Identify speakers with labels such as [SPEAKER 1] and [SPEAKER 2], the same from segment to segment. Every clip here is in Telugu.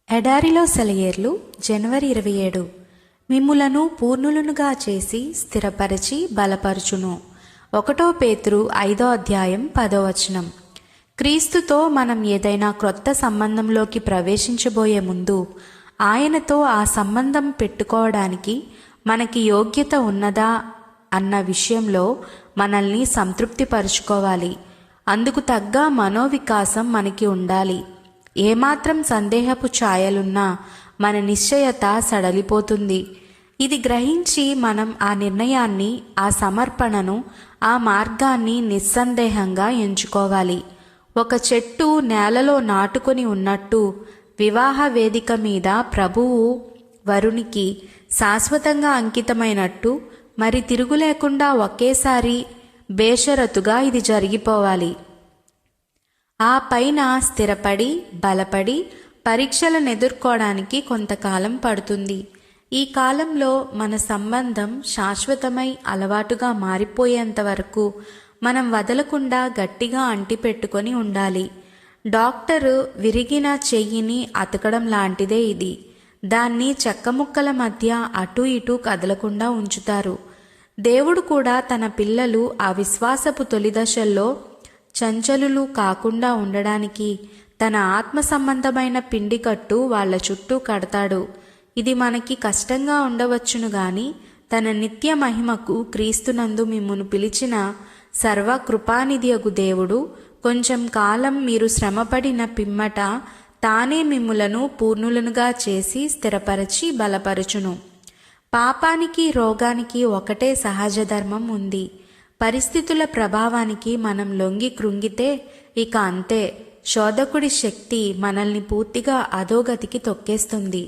[SPEAKER 1] ఎడారిలో సెలయేర్లు జనవరి 27. మిమ్ములను పూర్ణులనుగా చేసి స్థిరపరిచి బలపరుచును. 1 పేతురు 5వ అధ్యాయం 10వ వచనం. క్రీస్తుతో మనం ఏదైనా క్రొత్త సంబంధంలోకి ప్రవేశించబోయే ముందు ఆయనతో ఆ సంబంధం పెట్టుకోవడానికి మనకి యోగ్యత ఉన్నదా అన్న విషయంలో మనల్ని సంతృప్తిపరుచుకోవాలి. అందుకు తగ్గ మనోవికాసం మనకి ఉండాలి. ఏమాత్రం సందేహపు ఛాయలున్నా మన నిశ్చయత సడలిపోతుంది. ఇది గ్రహించి మనం ఆ నిర్ణయాన్ని, ఆ సమర్పణను, ఆ మార్గాన్ని నిస్సందేహంగా ఎంచుకోవాలి. ఒక చెట్టు నేలలో నాటుకొని ఉన్నట్టు వివాహ వేదిక మీద ప్రభువు వరునికి శాశ్వతంగా అంకితమైనట్టు మరి తిరుగులేకుండా ఒకేసారి బేషరతుగా ఇది జరిగిపోవాలి. ఆ పైన స్థిరపడి బలపడి పరీక్షలను ఎదుర్కోవడానికి కొంతకాలం పడుతుంది. ఈ కాలంలో మన సంబంధం శాశ్వతమై అలవాటుగా మారిపోయేంత వరకు మనం వదలకుండా గట్టిగా అంటిపెట్టుకొని ఉండాలి. డాక్టరు విరిగిన చెయ్యిని అతకడం లాంటిదే ఇది. దాన్ని చెక్కముక్కల మధ్య అటూ ఇటూ కదలకుండా ఉంచుతారు. దేవుడు కూడా తన పిల్లలు ఆ విశ్వాసపు తొలిదశల్లో చంచలులు కాకుండా ఉండడానికి తన ఆత్మ సంబంధమైన పిండికట్టు వాళ్ల చుట్టూ కడతాడు. ఇది మనకి కష్టంగా ఉండవచ్చును గాని తన నిత్య మహిమకు క్రీస్తునందు మిమ్మును పిలిచిన సర్వకృపానిధియగు దేవుడు కొంచెం కాలం మీరు శ్రమపడిన పిమ్మట తానే మిమ్ములను పూర్ణులనుగా చేసి స్థిరపరచి బలపరచును. పాపానికి రోగానికి ఒకటే సహజ ధర్మం ఉంది. పరిస్థితుల ప్రభావానికి మనం లొంగి కృంగితే ఇక అంతే, శోధకుడి శక్తి మనల్ని పూర్తిగా అధోగతికి తొక్కేస్తుంది.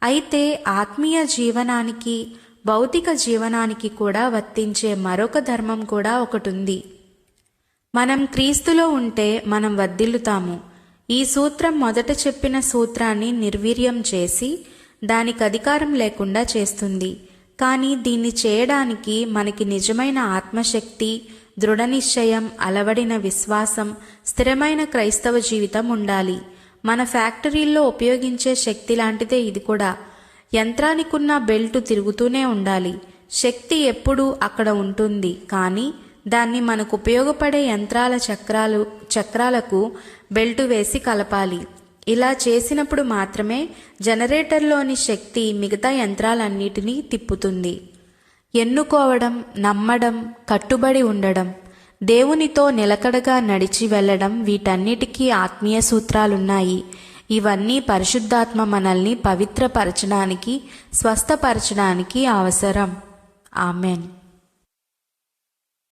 [SPEAKER 1] అయితే ఆత్మీయ జీవనానికి, భౌతిక జీవనానికి కూడా వర్తించే మరొక ధర్మం కూడా ఒకటుంది. మనం క్రీస్తులో ఉంటే మనం వర్ధిల్లుతాము. ఈ సూత్రం మొదట చెప్పిన సూత్రాన్ని నిర్వీర్యం చేసి దానికి అధికారం లేకుండా చేస్తుంది. కానీ దీన్ని చేయడానికి మనకి నిజమైన ఆత్మశక్తి, దృఢ నిశ్చయం, అలవడిన విశ్వాసం, స్థిరమైన క్రైస్తవ జీవితం ఉండాలి. మన ఫ్యాక్టరీల్లో ఉపయోగించే శక్తి లాంటిదే ఇది కూడా. యంత్రానికున్న బెల్టు తిరుగుతూనే ఉండాలి. శక్తి ఎప్పుడూ అక్కడ ఉంటుంది, కానీ దాన్ని మనకు ఉపయోగపడే యంత్రాల చక్రాలకు బెల్టు వేసి కలపాలి. ఇలా చేసినప్పుడు మాత్రమే జనరేటర్లోని శక్తి మిగతా యంత్రాలన్నిటినీ తిప్పుతుంది. ఎన్నుకోవడం, నమ్మడం, కట్టుబడి ఉండడం, దేవునితో నిలకడగా నడిచి వెళ్ళడం, వీటన్నిటికీ ఆత్మీయ సూత్రాలున్నాయి. ఇవన్నీ పరిశుద్ధాత్మ మనల్ని పవిత్రపరచడానికి, స్వస్థపరచడానికి అవసరం. ఆమెన్.